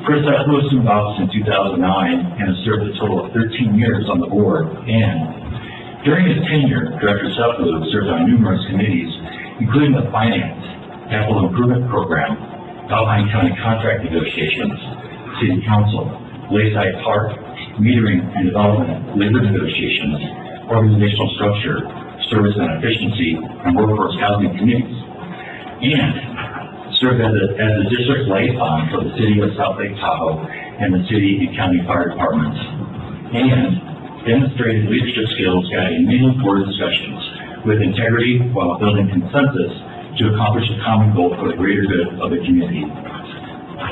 Chris Seflu assumed office in 2009 and has served a total of 13 years on the board. And during his tenure, Director Seflu served on numerous committees, including the Finance, Capital Improvement Program, Alpine County Contract Negotiations, City Council, Lakeside Park, Metering and Development, Labor Negotiations, Organizational Structure, Service and Efficiency, and Workforce Housing Committees, and served as a district liaison for the City of South Lake Tahoe and the City and County Fire Departments, and demonstrated leadership skills guiding many board discussions with integrity while building consensus to accomplish a common goal for the greater good of the community.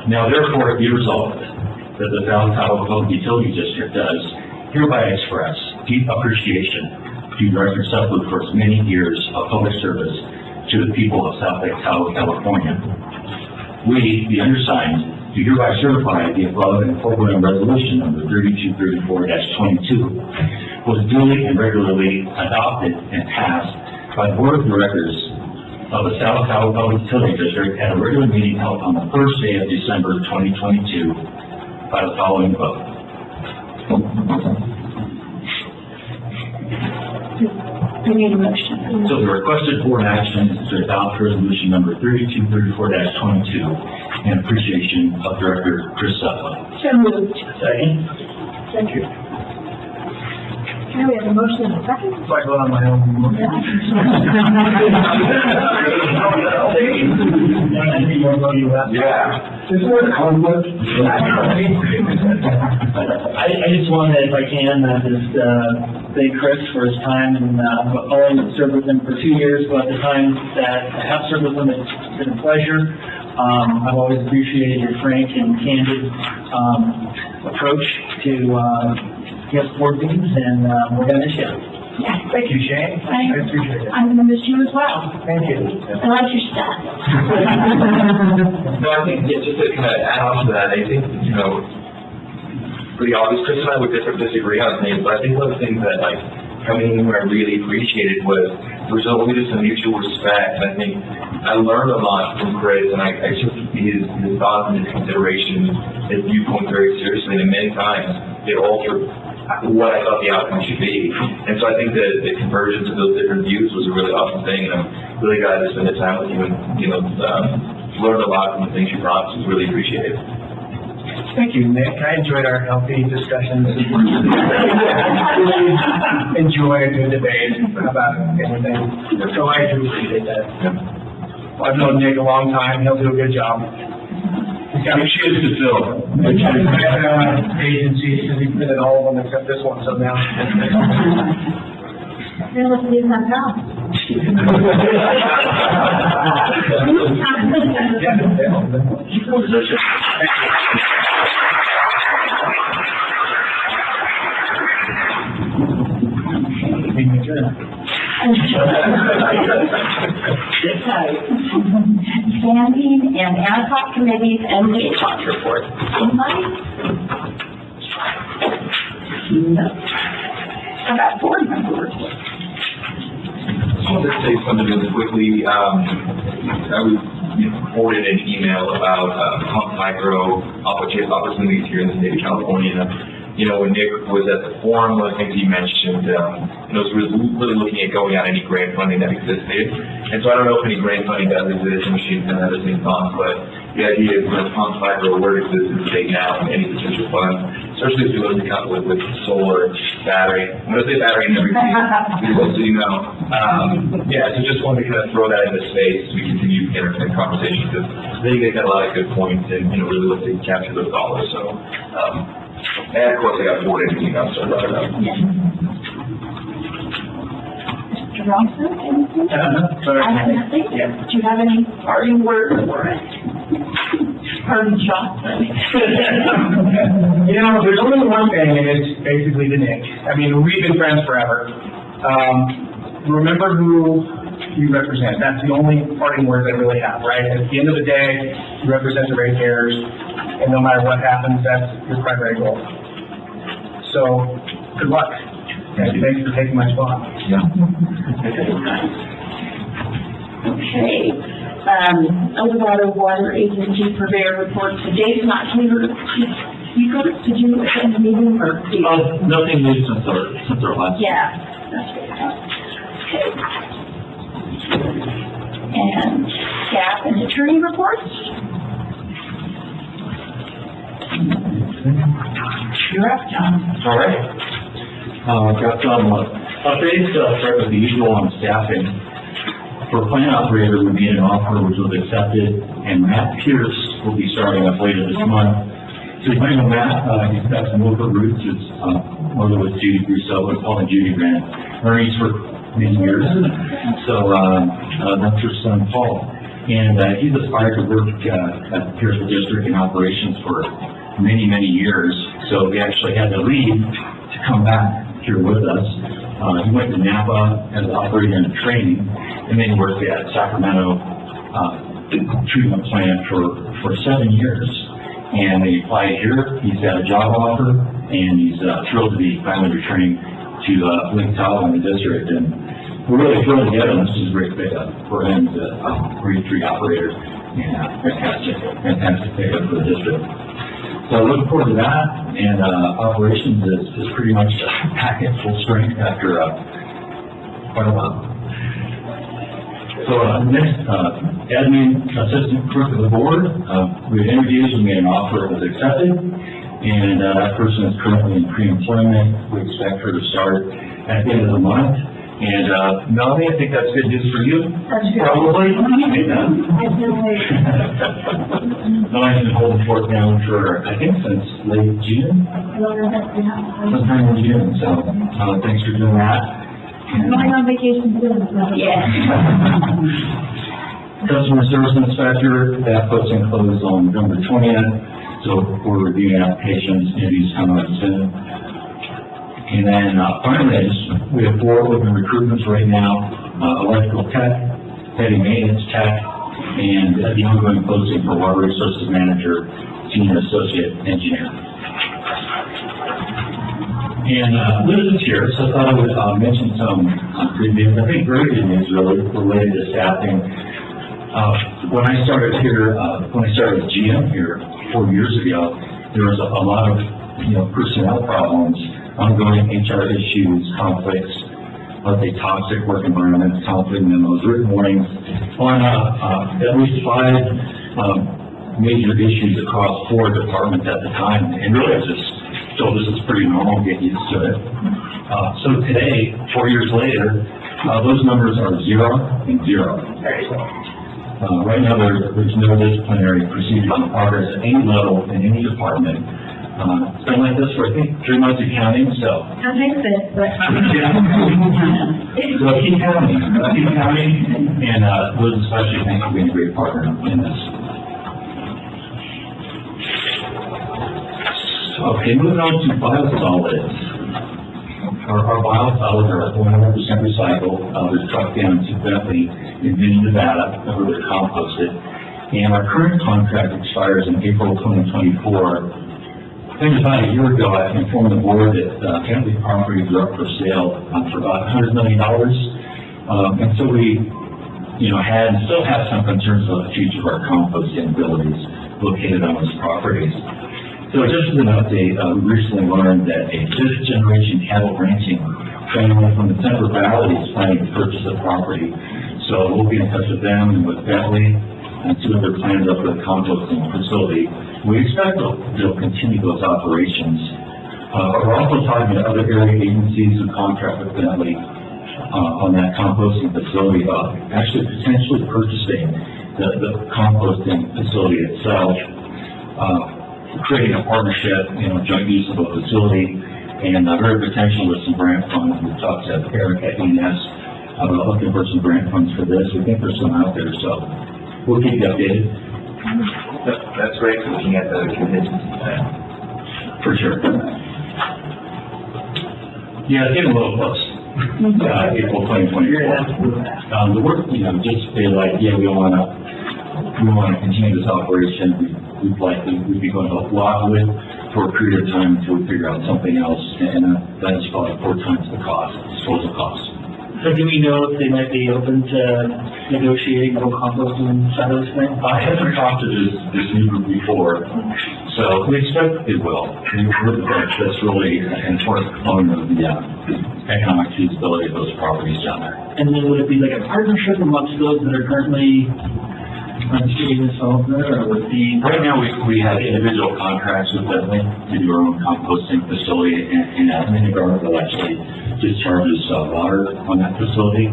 Now therefore be resolved that the Tahoe Public Utility District does hereby express deep appreciation to Director Sutherland for his many years of public service to the people of South Lake Tahoe, California. We, the undersigned, do hereby certify the above and foregoing resolution number 3234-22 was duly and regularly adopted and passed by the Board of Directors of the South Tahoe Public Utility District at a regular meeting held on the first day of December 2022 by the following vote. I need a motion. So the requested board action is to adopt resolution number 3234-22 in appreciation of Director Chris Sutherland. So moved. Second. Thank you. Now we have a motion and a second. So I vote on my own. Yeah. Is there a conflict? I just want to, if I can, just thank Chris for his time, and I've only served with him for 2 years, but the time that I have served with him, it's been a pleasure. I've always appreciated your frank and candid approach to board meetings, and we're going to miss you. Yes. Thank you, Shane. I appreciate it. I'm gonna miss you as well. Thank you. I like your stuff. No, I think, yeah, just to kind of add on to that, I think, you know, pretty obvious, Chris and I would disagree on things, but I think one of the things that, like, coming in where I really appreciated was there was always just a mutual respect, and I think I learned a lot from Chris, and I took his thoughts and his considerations, his viewpoint very seriously, and many times it altered what I thought the outcome should be. And so I think that the convergence of those different views was a really awesome thing, and I'm really glad to spend the time with you and, you know, learned a lot from the things you brought, so it's really appreciated. Thank you, Nick. I enjoyed our healthy discussions. Enjoy a good debate about everything. So I do appreciate that. I've known Nick a long time. He'll do a good job. He's got shoes to fill. Agencies, because he's been at all of them except this one, so now. Then let's leave them out. Standing and AD-HOC committees and the AD-HOC report. Anybody? No. How about board member reports? I'll just say something really quickly. I was forwarded an email about pump micro opportunities here in the state of California. You know, when Nick was at the forum, one of the things he mentioned, was really looking at going out any grant funding that existed. And so I don't know if any grant funding does exist, and machines can have the same funds, but the idea is when pump micro where it exists in the state now, and any potential funds, especially if you look at couple with solar, battery. I'm going to say battery and everything, so you know. So just wanted to kind of throw that into space as we continue to entertain conversations, because I think they got a lot of good points and, you know, really look to capture those dollars. So, and of course, I got forwarded anything else, so I brought it up. Mr. Robinson, anything? Sorry. I have nothing. Yeah. Do you have any parting words for us? Parting shots? You know, there's only one thing, and it's basically the Nick. I mean, we've been friends forever. Remember who you represent. That's the only parting words I really have, right? At the end of the day, you represent the ratepayers, and no matter what happens, that's your primary goal. So, good luck. And thanks for taking my spot. Yeah. Okay. Underwater Water Agency Purveyor report. So Dave's not here. Did you attend the meeting or? Nothing new since our last. Yeah, that's good. Okay. And staff and attorney reports. You're up, John. All right. Got some updates. Start with the usual on staffing. For plant operator, we made an offer which was accepted, and Matt Pierce will be starting up later this month. So you might know Matt, he's got some local roots. It's one of those Judy Rousseau and Paul and Judy ran. Ernie's for many years. So, that's her son, Paul. And, he's aspired to work, here at the district in operations for many, many years. So we actually had to leave to come back here with us. He went to Napa as an operator in training, and then he worked at Sacramento, treatment plant for 7 years. And they applied here, he's got a job offer, and he's thrilled to be finally returning to Lake Tahoe in the district. And we're really thrilled to get him. This is a great pickup for him, the grade 3 operator, and fantastic pickup for the district. So looking forward to that, and operations is pretty much back at full strength after quite a while. So next, admin assistant clerk of the board, we had interviews, we made an offer, it was accepted, and that person is currently in pre-employment. We expect her to start at the end of the month. And Melanie, I think that's good news for you. Probably. Melanie's been holding forth down for, I think, since late June. Sometime in June, so thanks for doing that. Going on vacation soon, so. Yeah. Customer service inspector, that puts in close on November 20th, so we're reviewing applications, interviews coming up soon. And then finally, we have 4 open recruitments right now, electrical tech, heavy maintenance tech, and the ongoing posting for water resources manager, senior associate engineer. And Liz is here, so I thought I would mention some good news. I think very good news really related to staffing. When I started here, when I started as GM here 4 years ago, there was a lot of personnel problems, ongoing HR issues, conflicts, let's say toxic work environments, conflict memos, written warnings on at least 5 major issues across 4 departments at the time. And really, I just told this is pretty normal, get used to it. So today, 4 years later, those numbers are 0 and 0. Right now, there's no disciplinary procedure in progress at any level in any department. It's been like this for, I think, 3 months of counting, so. That makes sense, but. So keep counting, and Liz especially, thanks for being a great partner in this. Okay, moving on to biosolids. Our biosolids are 100% recycled. They're trucked down to Bentley in Nevada, where they're composted. And our current contract expires in April 2024. I think about a year ago, I informed the board that Bentley properties are up for sale for about $100 million. And so we, had and still have some concerns about the future of our composting abilities located on those properties. So just as an update, we recently learned that a 5th-generation cattle ranching family from the Central Valley is planning to purchase the property. So we'll be in touch with them and with Bentley and see what their plans are for the composting facility. We expect they'll continue those operations. We're also talking to other area agencies who contract with Bentley on that composting facility about actually potentially purchasing the composting facility itself, creating a partnership, joint use of a facility, and very potential with some grant funds. We've talked to Eric at ENS about looking for some grant funds for this. We think there's some out there, so we'll keep you updated. That's great, looking at the contingency plan. For sure. Yeah, it's getting a little close. April 2024. The work, just say like, we want to continue this operation. We'd be going to lot with for a period of time until we figure out something else, and that is probably 4 times the cost, disposal cost. So do we know if they might be open to negotiating no composting side of this thing? I haven't talked to this new group before, so we expect it will. That's really an important component of the economic feasibility of those properties down there. And then would it be like a partnership amongst those that are currently getting this all there, or would it be? Right now, we have individual contracts with Bentley to do our own composting facility, and ADMINISTER will actually discharges water on that facility.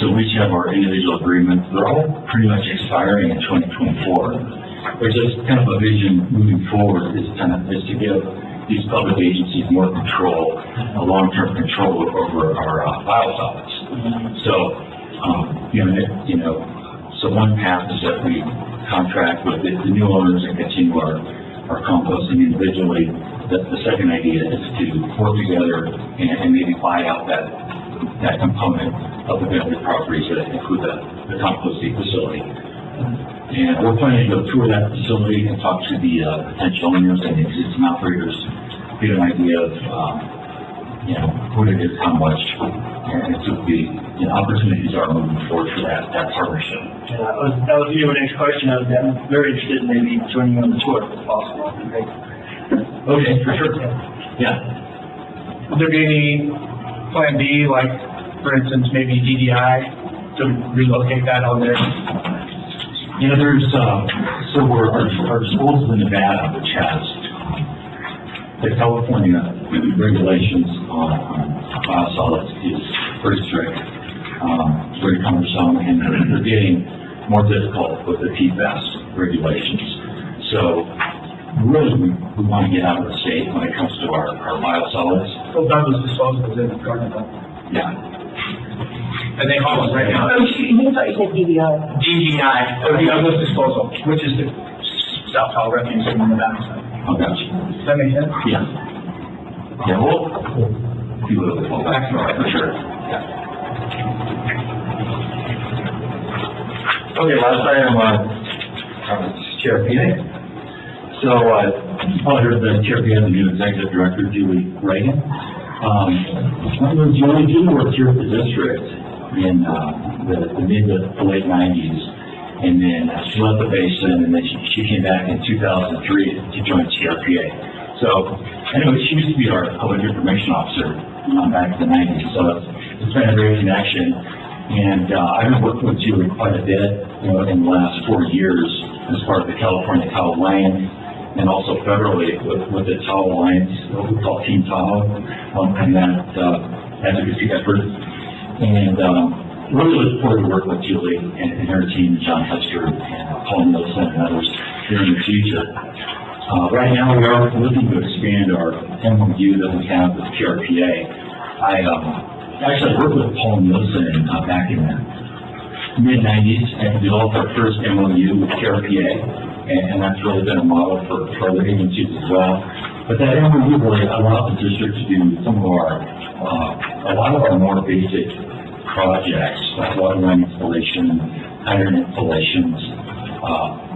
So we each have our individual agreements. They're all pretty much expiring in 2024. There's just kind of a vision moving forward is to give these public agencies more control, long-term control over our biosolids. So, so one path is that we contract with the new owners and continue our composting individually. The second idea is to work together and maybe buy out that component of the benefit properties that include the composting facility. And we're planning to go tour that facility and talk to the potential owners and existing operators, get an idea of, what it is, how much, and so the opportunities are moving forward for that partnership. That was your next question. I'm very interested in maybe joining you on the tour if possible. Great. Okay, for sure. Yeah. Would there be any plan B, like, for instance, maybe DDI to relocate that over there? There's, so our schools in Nevada, which has the California regulations on biosolids is pretty strict, very cumbersome, and they're getting more difficult with the PFAS regulations. So really, we want to get out of the state when it comes to our biosolids. Well, Douglas disposal is in the garden. Yeah. And they call us right now. You thought you said DDI. DDI, or Douglas disposal, which is the South Hall refuse in the back side. Oh, gotcha. Does that make sense? Yeah. Yeah, we'll do a little bit more back for sure. Yeah. Okay, last item on Chair Pena. So, you probably heard the Chair Pena, the new Executive Director, Julie Reagan. Julie worked here at the district in the mid to late 90s, and then she left the basin, and then she came back in 2003 to join TRPA. So anyway, she used to be our public information officer back in the 90s, so it's been a great connection. And I've been working with Julie quite a bit, in the last 4 years as part of the California Tahoe Alliance, and also federally with the Tahoe Alliance, what we call Team Tahoe, and that advocacy effort. And really look forward to working with Julie and her team, John Hester and Paul Nielsen and others here in the future. Right now, we are looking to expand our MOU that we have with TRPA. I actually worked with Paul Nielsen back in the mid-90s and developed our first MOU with TRPA, and that's really been a model for other agencies as well. But that MOU really allows the district to do some of a lot of our more basic projects, like water line installation, hydrant installations.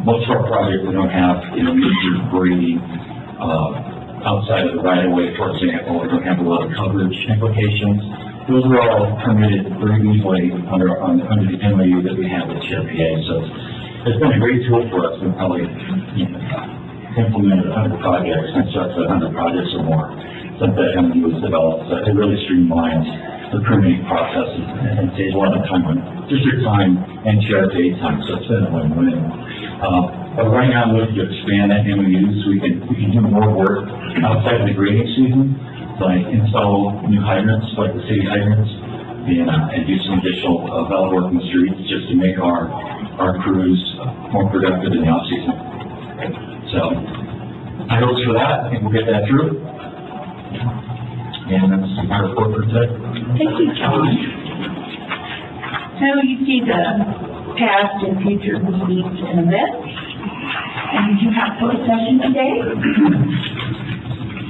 Most of our projects, we don't have, major grading outside of the right-of-way, for example. We don't have a lot of coverage implications. Those are all permitted very easily under the MOU that we have with TRPA. So it's been a great tool for us. We've probably implemented 100 projects, constructed 100 projects or more since that MOU was developed. So it really streamlines the permitting processes and saves a lot of time, district time and TRPA time. So it's been a win-win. But right now, I'm looking to expand that MOU so we can do more work outside of the grading season, like install new hydrants, like the city hydrants, and do some additional valve work in the streets just to make our crews more productive in the off-season. So, I hope for that, and we'll get that through. And that's my report for today. Thank you, John. So you see the past and future meetings and events. And you have closed session today.